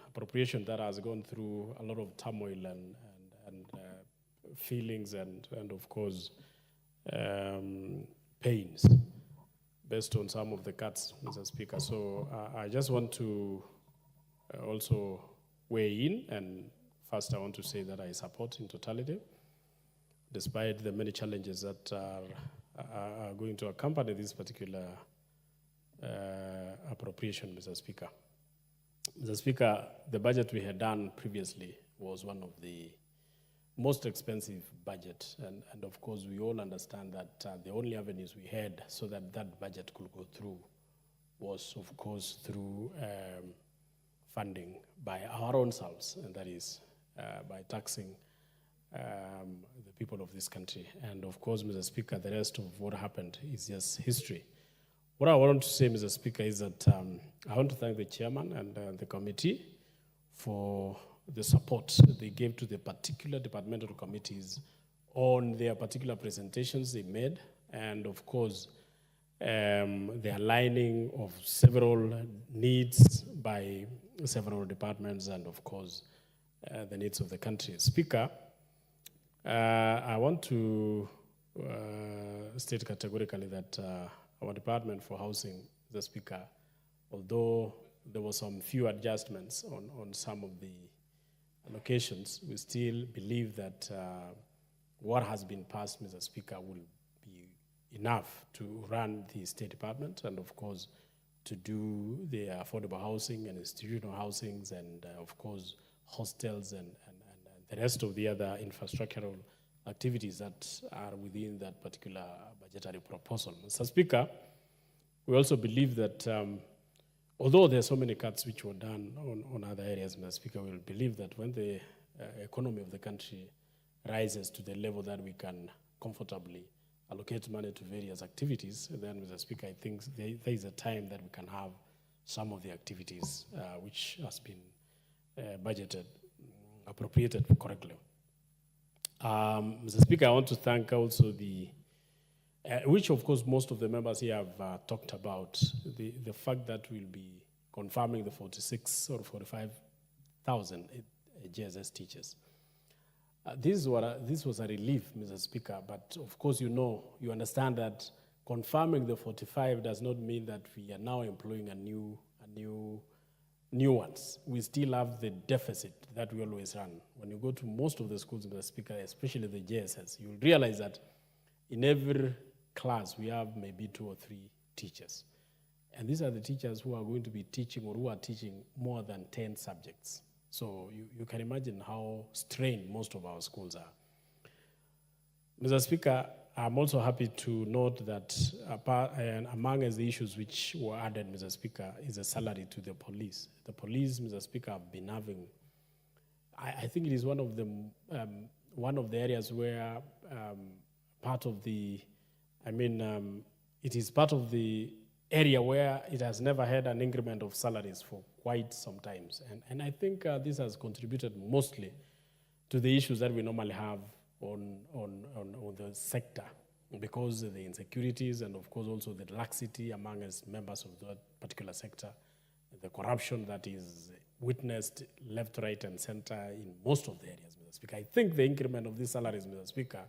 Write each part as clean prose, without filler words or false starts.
appropriation that has gone through a lot of turmoil and feelings and of course, pains based on some of the cuts, Mr. Speaker. So I just want to also weigh in, and first I want to say that I support in totality, despite the many challenges that are going to accompany this particular appropriation, Mr. Speaker. Mr. Speaker, the budget we had done previously was one of the most expensive budget, and of course we all understand that the only avenues we had so that that budget could go through was of course through funding by our own selves, and that is by taxing the people of this country. And of course, Mr. Speaker, the rest of what happened is just history. What I want to say, Mr. Speaker, is that I want to thank the chairman and the committee for the support they gave to the particular departmental committees on their particular presentations they made, and of course, the aligning of several needs by several departments, and of course, the needs of the country. Speaker, I want to state categorically that our Department for Housing, the Speaker, although there were some few adjustments on some of the allocations, we still believe that what has been passed, Mr. Speaker, will be enough to run the State Department and, of course, to do the affordable housing and institutional housings and, of course, hostels and the rest of the other infrastructural activities that are within that particular budgetary proposal. Mr. Speaker, we also believe that although there are so many cuts which were done on other areas, Mr. Speaker, we believe that when the economy of the country rises to the level that we can comfortably allocate money to various activities, then, Mr. Speaker, I think there is a time that we can have some of the activities which has been budgeted, appropriated correctly. Mr. Speaker, I want to thank also which of course most of the members here have talked about, the fact that we'll be confirming the 46 or 45,000 JSS teachers. This was a relief, Mr. Speaker, but of course you understand that confirming the 45 does not mean that we are now employing a new ones. We still have the deficit that we always run. When you go to most of the schools, Mr. Speaker, especially the JSS, you'll realize that in every class we have maybe 2 or 3 teachers. And these are the teachers who are going to be teaching or who are teaching more than 10 subjects. So you can imagine how strained most of our schools are. Mr. Speaker, I'm also happy to note that among the issues which were added, Mr. Speaker, is a salary to the police. The police, Mr. Speaker, have been having, I think it is one of the areas where it is part of the area where it has never had an increment of salaries for quite some times. And I think this has contributed mostly to the issues that we normally have on the sector, because of the insecurities and of course also the laxity among us members of that particular sector, the corruption that is witnessed left, right, and center in most of the areas, Mr. Speaker. I think the increment of these salaries, Mr. Speaker,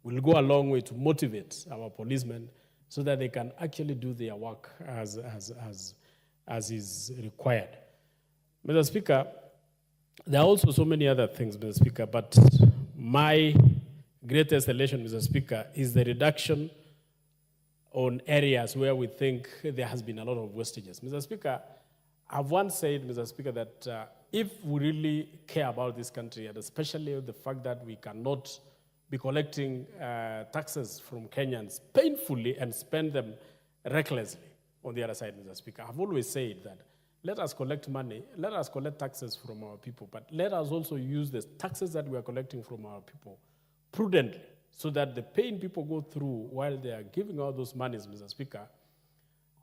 will go a long way to motivate our policemen so that they can actually do their work as is required. Mr. Speaker, there are also so many other things, Mr. Speaker, but my greatest elation, Mr. Speaker, is the reduction on areas where we think there has been a lot of wastages. Mr. Speaker, I've once said, Mr. Speaker, that if we really care about this country, and especially the fact that we cannot be collecting taxes from Kenyans painfully and spend them recklessly on the other side, Mr. Speaker, I've always said that let us collect money, let us collect taxes from our people, but let us also use the taxes that we are collecting from our people prudently so that the pain people go through while they are giving out those monies, Mr. Speaker,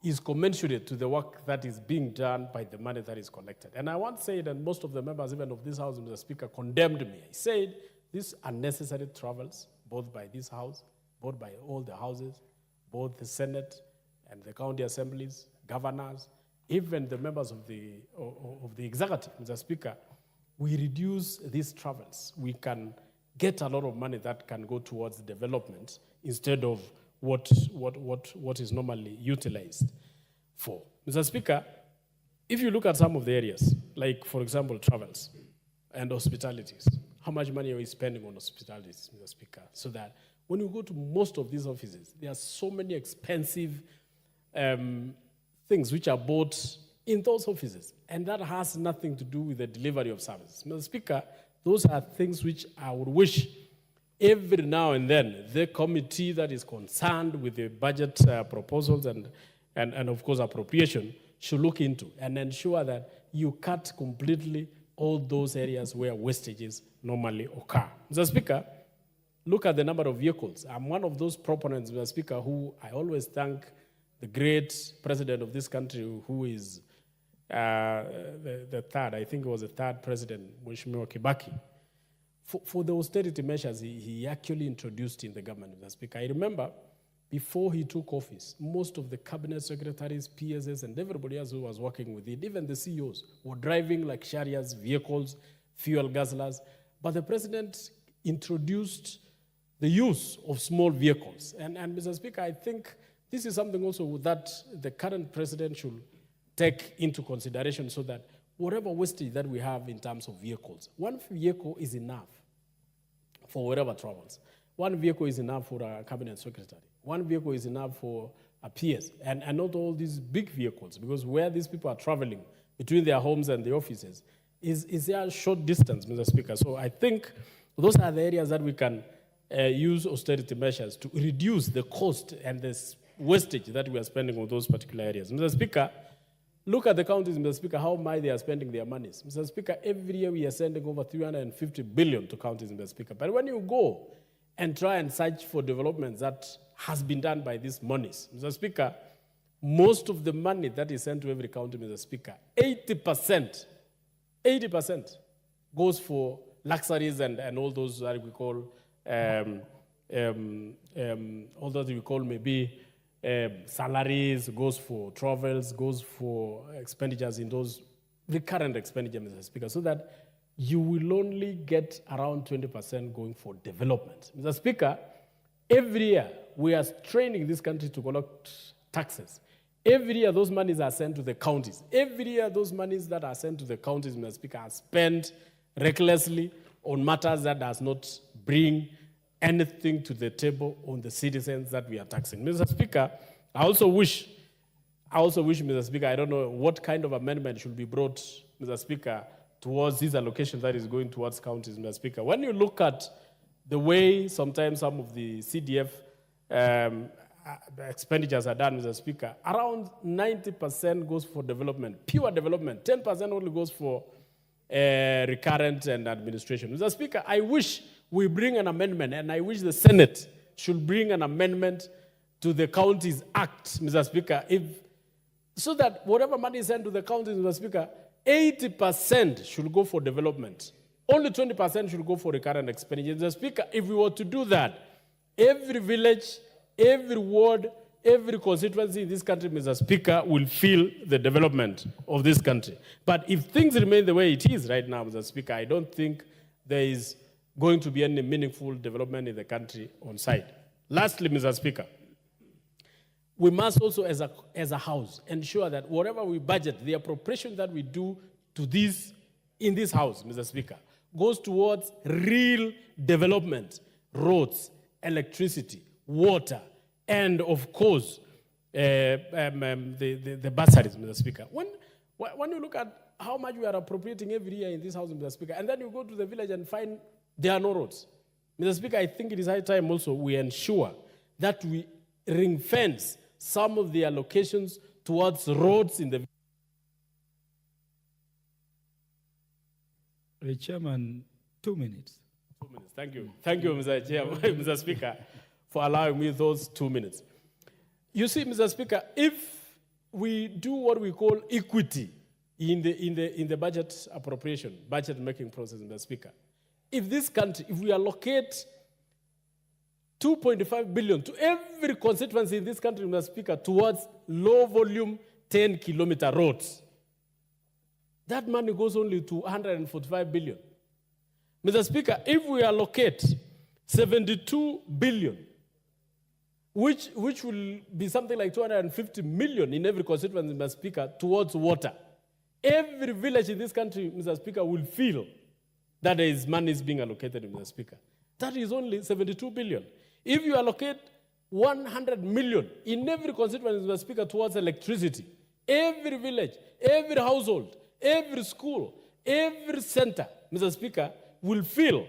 is commensurate to the work that is being done by the money that is collected. And I once said, and most of the members even of this house, Mr. Speaker, condemned me. I said, these unnecessary travels, both by this house, both by all the houses, both the Senate and the county assemblies, governors, even the members of the executive, Mr. Speaker, we reduce these travels. We can get a lot of money that can go towards development instead of what is normally utilized for. Mr. Speaker, if you look at some of the areas, like, for example, travels and hospitalities, how much money are we spending on hospitalities, Mr. Speaker? So that when you go to most of these offices, there are so many expensive things which are bought in those offices, and that has nothing to do with the delivery of services. Mr. Speaker, those are things which I would wish every now and then the committee that is concerned with the budget proposals and of course appropriation should look into and ensure that you cut completely all those areas where wastages normally occur. Mr. Speaker, look at the number of vehicles. I'm one of those proponents, Mr. Speaker, who I always thank the great president of this country, who is the third, I think it was the third president, Kibaki, for the austerity measures he actually introduced in the government, Mr. Speaker. I remember before he took office, most of the cabinet secretaries, PSS, and everybody else who was working with it, even the CEOs, were driving luxurious vehicles, fuel guzzlers. But the president introduced the use of small vehicles. And Mr. Speaker, I think this is something also that the current president should take into consideration so that whatever wastage that we have in terms of vehicles, one vehicle is enough for whatever travels. One vehicle is enough for a cabinet secretary. One vehicle is enough for a PS, and not all these big vehicles, because where these people are traveling between their homes and the offices is a short distance, Mr. Speaker. So I think those are the areas that we can use austerity measures to reduce the cost and the wastage that we are spending on those particular areas. Mr. Speaker, look at the counties, Mr. Speaker, how much they are spending their monies. Mr. Speaker, every year we are sending over 350 billion to counties, Mr. Speaker. But when you go and try and search for developments that has been done by these monies, Mr. Speaker, most of the money that is sent to every county, Mr. Speaker, 80% goes for luxuries and all those that we call, all that we call maybe salaries, goes for travels, goes for expenditures in those recurrent expenditures, Mr. Speaker, so that you will only get around 20% going for development. Mr. Speaker, every year we are training this country to collect taxes. Every year those monies are sent to the counties. Every year those monies that are sent to the counties, Mr. Speaker, are spent recklessly on matters that does not bring anything to the table on the citizens that we are taxing. Mr. Speaker, I also wish, Mr. Speaker, I don't know what kind of amendment should be brought, Mr. Speaker, towards this allocation that is going towards counties, Mr. Speaker. When you look at the way sometimes some of the CDF expenditures are done, Mr. Speaker, around 90% goes for development, pure development. 10% only goes for recurrent and administration. Mr. Speaker, I wish we bring an amendment, and I wish the Senate should bring an amendment to the Counties Act, Mr. Speaker, so that whatever money is sent to the counties, Mr. Speaker, 80% should go for development. Only 20% should go for recurrent expenditure. Mr. Speaker, if we were to do that, every village, every ward, every constituency in this country, Mr. Speaker, will feel the development of this country. But if things remain the way it is right now, Mr. Speaker, I don't think there is going to be any meaningful development in the country on site. Lastly, Mr. Speaker, we must also, as a house, ensure that whatever we budget, the appropriation that we do to this in this house, Mr. Speaker, goes towards real development, roads, electricity, water, and of course, the bursaries, Mr. Speaker. When you look at how much we are appropriating every year in this house, Mr. Speaker, and then you go to the village and find there are no roads. Mr. Speaker, I think it is high time also we ensure that we ring fence some of the allocations towards roads in the village. The Chairman, 2 minutes. 2 minutes. Thank you. Thank you, Mr. Chair, Mr. Speaker, for allowing me those 2 minutes. You see, Mr. Speaker, if we do what we call equity in the budget appropriation, budget making process, Mr. Speaker, if this country, if we allocate 2.5 billion to every constituency in this country, Mr. Speaker, towards low volume 10-kilometer roads. That money goes only to 145 billion. Mr. Speaker, if we allocate 72 billion, which will be something like 250 million in every constituency, Mr. Speaker, towards water, every village in this country, Mr. Speaker, will feel that there is money being allocated, Mr. Speaker. That is only 72 billion. If you allocate 100 million in every constituency, Mr. Speaker, towards electricity, every village, every household, every school, every center, Mr. Speaker, will feel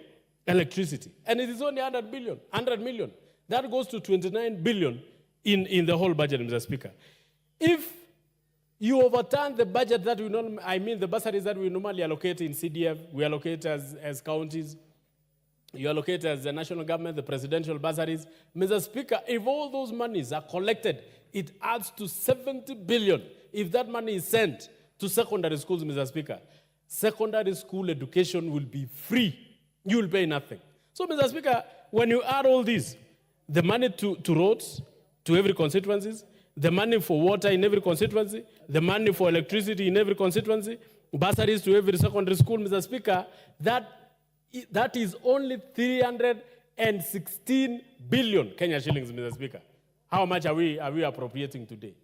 electricity. And it is only 100 million. That goes to 29 billion in the whole budget, Mr. Speaker. If you overturn the budget that we normally, the bursaries that we normally allocate in CDF, we allocate as counties, you allocate as the national government, the presidential bursaries. Mr. Speaker, if all those monies are collected, it adds to 70 billion. If that money is sent to secondary schools, Mr. Speaker, secondary school education will be free. You will pay nothing. So, Mr. Speaker, when you add all this, the money to roads, to every constituency, the money for water in every constituency, the money for electricity in every constituency, bursaries to every secondary school, Mr. Speaker, that is only 316 billion Kenya shillings, Mr. Speaker. How much are we appropriating today?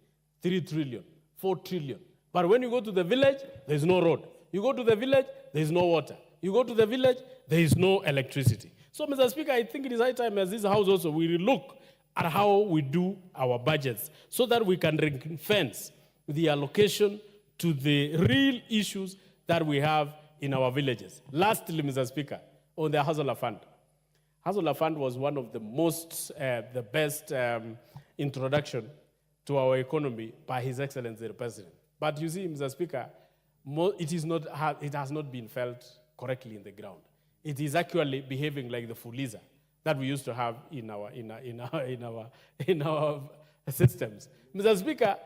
3 trillion, 4 trillion. But when you go to the village, there is no road. You go to the village, there is no water. You go to the village, there is no electricity. So, Mr. Speaker, I think it is high time as this House also we look at how we do our budgets so that we can ring-fence the allocation to the real issues that we have in our villages. Lastly, Mr. Speaker, on the Hustler Fund. Hustler Fund was one of the the best introduction to our economy by His Excellency the President. But you see, Mr. Speaker, it has not been felt correctly in the ground. It is actually behaving like the Fuliza that we used to have in our systems. Mr. Speaker,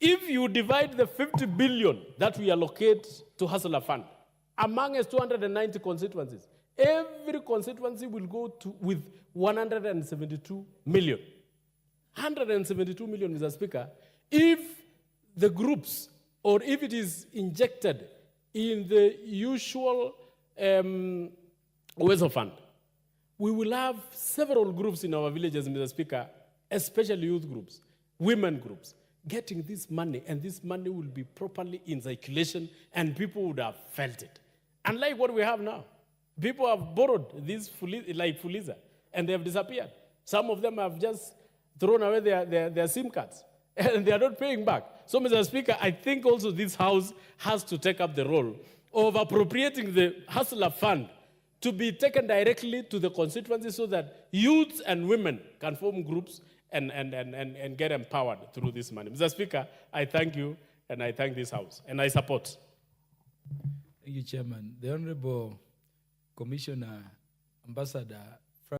if you divide the 50 billion that we allocate to Hustler Fund among us 290 constituencies, every constituency will go with 172 million. 172 million, Mr. Speaker, if the groups or if it is injected in the usual ways of fund, we will have several groups in our villages, Mr. Speaker, especially youth groups, women groups, getting this money, and this money will be properly in circulation, and people would have felt it. Unlike what we have now. People have borrowed these like Fuliza, and they have disappeared. Some of them have just thrown away their SIM cards, and they are not paying back. So, Mr. Speaker, I think also this House has to take up the role of appropriating the Hustler Fund to be taken directly to the constituency so that youths and women can form groups and get empowered through this money. Mr. Speaker, I thank you, and I thank this House, and I support. Thank you, Chairman. The Honorable Commissioner Ambassador